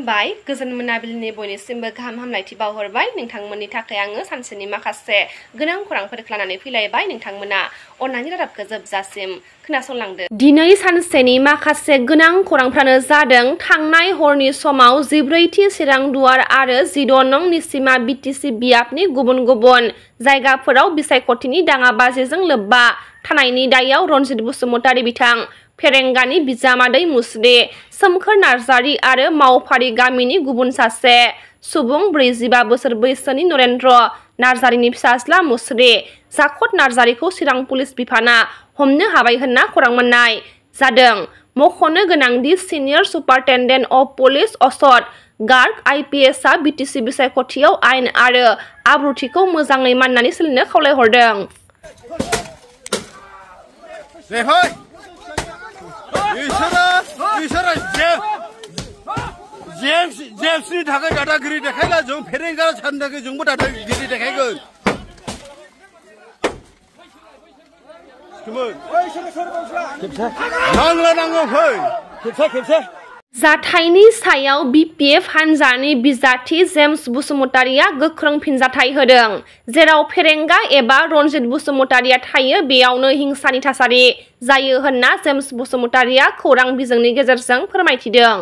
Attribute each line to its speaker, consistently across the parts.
Speaker 1: खुलुमबाय गोजोन मोनाबिलिनि बयनिसिमबो गाहाम हामलायथि बावहरबाय नोंथांमोननि थाखाय आङो सानसेनि माखासे गोनां खौरांफोरखौ लानानै फैलायबाय नोंथांमोना अननानै रादाबखौ जोबजासिम खोनासंलांदो। दिनै सानसेनि माखासे गोनां खौरांफ्रानो जादों थांनाय हरनि समाव 14थि चिरां दुवार आरो 14 नं निसिमा बिटिसि बियाबनि गुबुन गुबुन जायगाफोराव बिसायख'थिनि दाङाबाजिजों लोब्बा थानायनि दायाव रनजित बसुमतारी बिथां फेरेंगानि बिजामादै मुस्रि सोमखोर नार्जारी आरो मावफारि गामिनि गुबुन सासे सुबुं 45 बोसोर बैसोनि नरेन्द्र नार्जारीनि फिसाज्ला मुस्रि जाखद नार्जारीखौ चिरां पुलिस बिफाना हमनो हाबाय होनना खौरां मोननाय जादों। मख'नो गोनांदि senior superintendent of police Asad Garg आइपिएसआ बिटिसि बिसायख'थियाव आयेन आरो आब्रुथिखौ मोजाङै मानिनानै सोलिनो खावलायहरदों।
Speaker 2: जेम्सनि थाखाय दादागिरि देखायला जों फेरेंगा साननि थाखाय जोंबो दादागिरि देखायगोन।
Speaker 1: जाथायनि सायाव बिपिएफ हानजानि बिजाथि जेम्स बसुमतारीया गोख्रों फिनजाथाय होदों। जेराव फेरेंगा एबा रनजित बसुमतारीया थायो बेयावनो हिंसानि थासारि जायो होनना जेम्स बसुमतारीया खौरां बिजोंनि गेजेरजों फोरमायथिदों।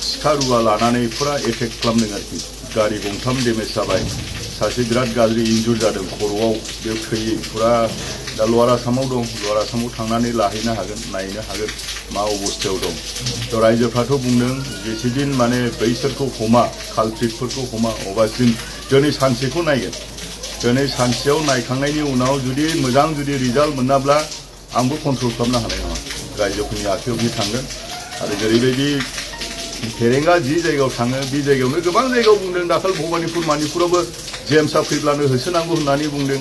Speaker 3: सिखा रुवा लानानै फुरा एटेक खालामदों आरोखि गारि गंथाम डेमेज जाबाय सासे बिराद गाज्रि इन्जुर जादों खर'आव बे थैयै फुरा दा लवार आसामाव दं लवार आसामाव थांनानै लाहैनो हागोन नायनो हागोन मा अबस्थायाव दं थ' रायजोफ्राथ' बुंदों जेसेदिन माने बैसोरखौ हमा कालप्रिटफोरखौ हमा अब्लासिम दिनै सानसेखौ नायगोन दिनै सानसेयाव नायखांनायनि उनाव जुदि मोजां जुदि रिजाल्ट मोनाब्ला आंबो कन्ट्रल खालामनो हानाय नङा रायजोफोरनि आखायाव बि थांगोन आरो जेरैबायदि फेरेंगा जि जायगायाव थाङो बे जायगायावनो गोबां जायगायाव बुंदों दाखाल भबानिपुर मानिपुरावबो जेम्सआ फैब्लानो होसोनांगौ होननानै बुंदों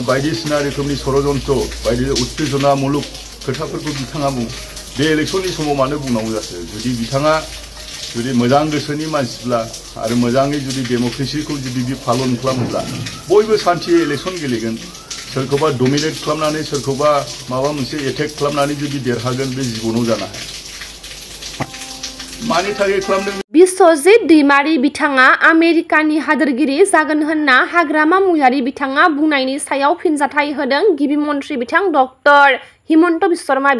Speaker 3: बायदिसिना रोखोमनि षड़यन्त्र बायदि उत्तेजना मुलुग खोथाफोरखौ बिथाङा बुङो बे इलेक्सननि समाव मानो बुंनांगौ जाखो जुदि बिथाङा जुदि मोजां गोसोनि मानसिब्ला आरो मोजाङै जुदि डेम'क्रेसिखौ जुदि बि पालन खालामोब्ला बयबो सान्थियै इलेक्सन गेलेगोन सोरखौबा डमिनेट खालामनानै सोरखौबा माबा मोनसे एटेक खालामनानै जुदि देरहागोन बे जिबनाव जानो हाया।
Speaker 1: बिश्वजित दैमारी बिथाङा आमेरिकानि हादोरगिरि जागोन होनना हाग्रामा महिलारी बिथाङा बुंनायनि सायाव फिनजाथाय होदों गिबि मन्थ्रि बिथां डक्टर हिमन्त बिश्व शर्मा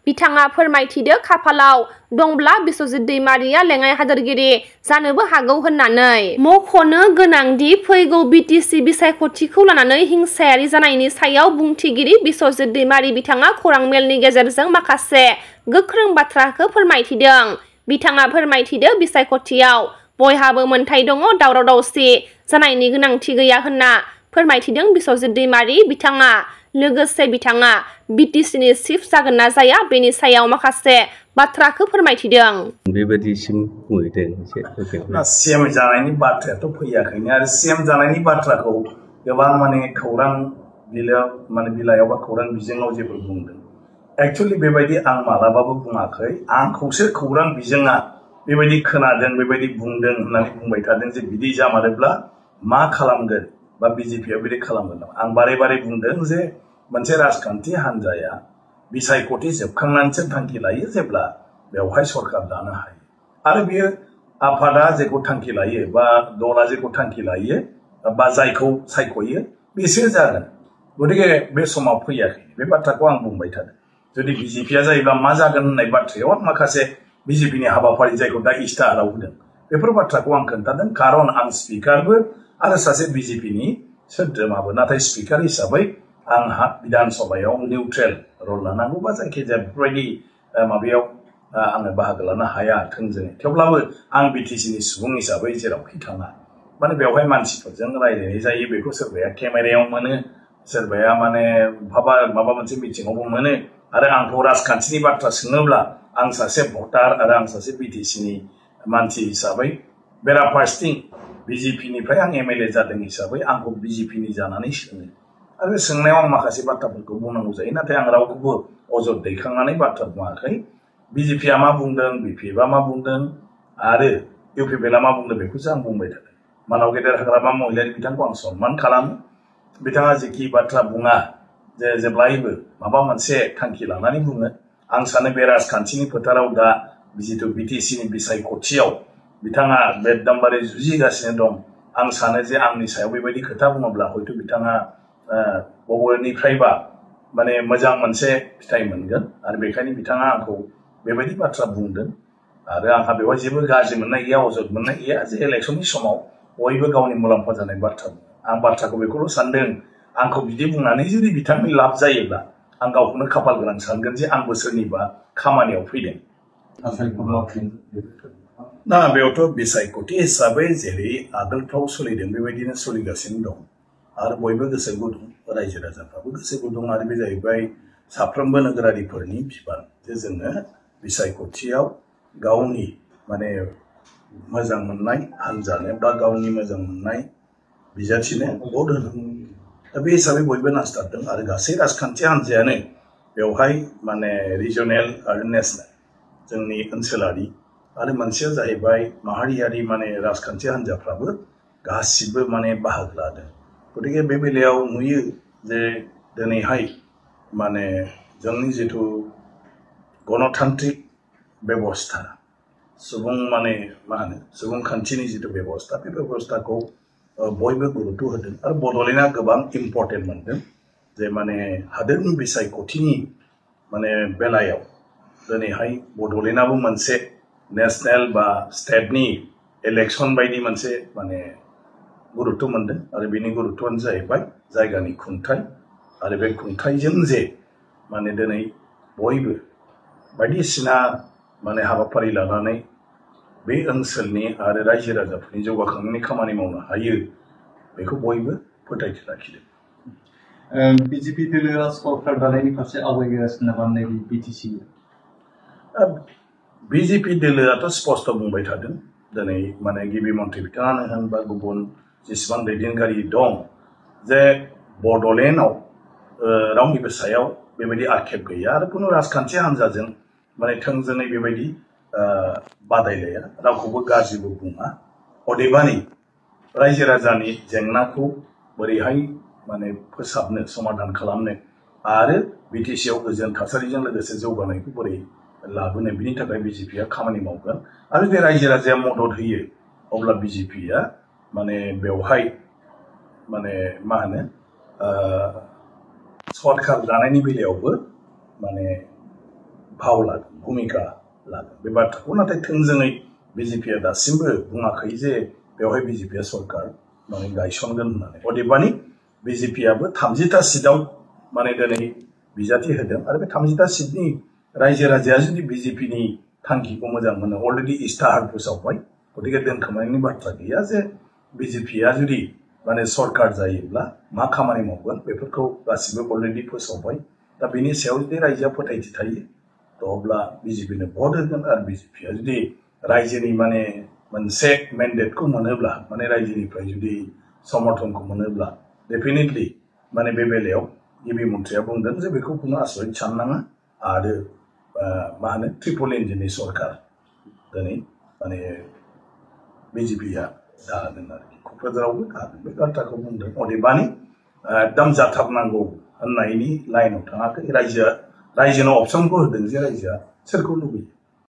Speaker 1: बिथाङा फोरमायथिदो खाफालाव दंब्ला बिश्वजित दैमारीया लेङाइ हादोरगिरि जानोबो हागौ होननानै मख'नो गोनांदि फैगौ बिटिसि बिसायख'थिखौ लानानै हिंसायारि जानायनि सायाव बुंथिगिरि बिश्वजित दैमारी बिथाङा खौरां मेलनि गेजेरजों माखासे गोख्रों बाथ्राखौ फोरमायथिदों। बिथाङा फोरमायथिदो बिसायख'थियाव बयहाबो मोनथाय दङ दावराव दावसि जानायनि गोनांथि गैया होनना फोरमायथिदों बिश्वजित दैमारी बिथाङा लोगोसे बिथाङा बिटिसिनि चिफ जागोन ना जाया बेनि सायाव माखासे बाथ्राखौ फोरमायथिदों।
Speaker 4: बेबायदिसिम बुंहैदों
Speaker 5: सीएम जानायनि बाथ्रायाथ' फैयाखैनो आरो सीएम जानायनि बाथ्राखौ गोबां माने खौरां बिलाइयाव बा खौरां बिजोङाव जेबो बुंदों एक्चुअली बेबायदि आं मालाबाबो बुङाखै आंखौसो खौरां बिजोङा बेबायदि खोनादों बेबायदि बुंदों होननानै बुंबाय थादों जे बिदि जामारोब्ला मा खालामगोन बा बिजेपिआ बिदि खालामगोन आं बारे बारे बुंदों जे मोनसे राजखान्थि हान्जाया बिसायख'थि जोबखांनानैसो थांखि लायो जेब्ला बेवहाय सरकार दानो हायो आरो बियो आफादा जेखौ थांखि लायो बा दला जेखौ थांखि लायो बा जायखौ सायख'यो बिसोर जागोन गतिके बे समाव फैयाखै बे बाथ्राखौ आं बुंबाय थादों जुदि बिजेपिआ जायोब्ला मा जागोन होननाय बाथ्रायाव माखासे बिजेपिनि हाबाफारि जायखौ दा इस्ताहाराव होदों बेफोर बाथ्राखौ आं खोन्थादों खारन आं स्पिकारबो आरो सासे बिजेपिनि सोद्रोमाबो नाथाय स्पिकार हिसाबै आंहा बिधान सभायाव निउट्रेल रल लानांगौ बा जायखिजाया बेफोरबायदि माबायाव आङो बाहागो लानो हाया थोंजोङै थेवब्लाबो आं बिटिसिनि सुबुं हिसाबै जेरावखि थाङा माने बेवहाय मानसिफोरजों रायज्लायनाय जायो बेखौ सोरबाया केमेरायाव मोनो सोरबाया माने माबा मोनसे मिटिङावबो मोनो आरो आंखौ राजखान्थिनि बाथ्रा सोङोब्ला आं सासे भटार आरो आं सासे बिटिसिनि मानसि हिसाबै बेराफारसेथिं बिजेपिनिफ्राय आं एमएलए जादों हिसाबै आंखौ बिजेपिनि जानानै सोङो आरो सोंनायाव आं माखासे बाथ्राफोरखौ बुंनांगौ जायो नाथाय आं रावखौबो अजद दैखांनानै बाथ्रा बुङाखै बिजेपिआ मा बुंदों बिपिएफआ मा बुंदों आरो इउपिपिएलआ मा बुंदों बेखौसो आं बुंबाय थादों मानाव गेदेर हाग्रामा महिलारी बिथांखौ आं सनमान खालामो बिथाङा जेखि बाथ्रा बुङा जेब्लायबो माबा मोनसे थांखि लानानै बुङो आं सानो बे राजखान्थिनि फोथाराव दा जितु BTC नि बिसायख'थियाव बिथाङा बेददामबारि जुजिगासिनो दं आं सानो जे आंनि सायाव बेबायदि खोथा बुङोब्ला हयथ' बिथाङा बबेनिफ्रायबा माने मोजां मोनसे फिथाइ मोनगोन आरो बेखायनो बिथाङा आंखौ बेबायदि बाथ्रा बुंदों आरो आंहा बेवहाय जेबो गाज्रि मोननाय गैया अजद मोननाय गैया जे इलेक्सननि समाव बयबो गावनि मुलाम्फा जानाय बाथ्रा आं बाथ्राखौ बेखौल' सानदों आंखौ बिदि बुंनानै जुदि बिथांनि लाब जायोब्ला आं गावखौनो खाफाल गोनां सानगोन जे आंबो सोरनिबा खामानियाव फैदों ना बेयावथ' बिसायख'थि हिसाबै जेरै आगोलफ्राव सोलिदों बेबायदिनो सोलिगासिनो दं आरो बयबो गोसो गुदुं रायजो राजाफ्राबो गोसो गुदुं आरो बे जाहैबाय साफ्रोमबो नोगोरारिफोरनि बिबान जे जोङो बिसायख'थियाव गावनि माने मोजां मोननाय हान्जानो बा गावनि मोजां मोननाय बिजाथिनो भट होनांगौ दा बे हिसाबै बयबो नाजादों आरो गासै राजखान्थि हान्जायानो बेवहाय माने रिजनेल आरो नेसनेल जोंनि ओनसोलारि आरो मोनसेया जाहैबाय माहारियारि माने राजखान्थि हान्जाफ्राबो गासिबो माने बाहागो लादों गतिके बे बेलायाव नुयो जे दिनैहाय माने जोंनि जिथु गणतान्त्रिक बेबस्था सुबुं माने मा होनो सुबुंखान्थिनि जिथु बेबस्था बे बेबस्थाखौ बयबो गुरुत्व होदों आरो बड'लेण्डआ गोबां इम्पर्टेन्ट मोनदों जे माने हादोरनि बिसायख'थिनि माने बेलायाव दिनैहाय बड'लेण्डआबो मोनसे नेशनेल बा स्टेटनि इलेक्सन बायदि मोनसे माने गुरुत्व मोनदों आरो बेनि गुरुत्वआनो जाहैबाय जायगानि खुंथाय आरो बे खुंथायजों जे माने दिनै बयबो बायदिसिना माने हाबाफारि लानानै बे ओनसोलनि आरो रायजो राजाफोरनि जौगाखांनायनि खामानि मावनो हायो बेखौ बयबो फोथायथि लाखिदों
Speaker 6: बिजेपि दोलोआ सरकार दानायनि फारसे आवगायगासिनो नामा नैबे BTC
Speaker 5: बिजेपि दोलोआथ' स्पष्ट बुंबाय थादों दिनै माने गिबि मन्थ्रि बिथाङानो होन बा गुबुन जेसेबां दैदेनगिरि दं जे बड'लेण्डआव रावनिबो सायाव बेबायदि आक्षेप गैया आरो कुनु राजखान्थि हान्जाजों माने थोंजोङै बेबायदि बादायलाया रावखौबो गाज्रिबो बुङा अदेबानि रायजो राजानि जेंनाखौ बोरैहाय माने फोसाबनो समाधान खालामनो आरो BTCआव गोजोन थासारिजों लोगोसे जौगानायखौ बोरै लाबोनो बिनि थाखाय बिजेपिआ खामानि मावगोन आरो बे रायजो राजाया मदद होयो अब्ला बिजेपिआ माने बेवहाय माने मा होनो सरकार दानायनि बेलायावबो माने भाव लागोन भूमिका लागोन बे बाथ्राखौ नाथाय थोंजोङै बिजेपिआ दासिमबो बुङाखै जे बेवहाय बिजेपिआ सरकार माने गायसनगोन होननानै अदेबानि बिजेपिआबो 30टा सिटआव माने दिनै बिजाथि होदों आरो बे 30टा सिटनि रायजो राजाया जुदि बिजेपिनि थांखिखौ मोजां मोनो अलरेडि इस्ताहार फोसावबाय गतिके दोनखोमानायनि बाथ्रा गैया जे बिजेपिआ जुदि माने सरकार जायोब्ला मा खामानि मावगोन बेफोरखौ गासिबो अलरेडि फोसावबाय दा बेनि सायाव जुदि रायजोआ फोथायथि थायो अब्ला बिजेपिनो भट होगोन आरो बिजेपिआ जुदि रायजोनि माने मोनसे मेन्डेटखौ मोनोब्ला माने रायजोनिफ्राय जुदि समर्थनखौ मोनोब्ला डेफिनेटलि माने बे बेलायाव गिबि मन्थ्रिया बुंदों जे बेखौ कुनु आसरित साननाङा आरो मा होनो ट्रिपल इन्जिननि सरकार दिनै माने बिजेपिआ दागोन आरोखि क'क्राझारावबो दागोन बे बाथ्राखौ बुंदों अदेबानि एकदम जाथारनांगौ होननायनि लाइनाव थाङाखै रायजोआ रायजोनो अपसनखौ होदों जे रायजोआ सोरखौ लुबैयो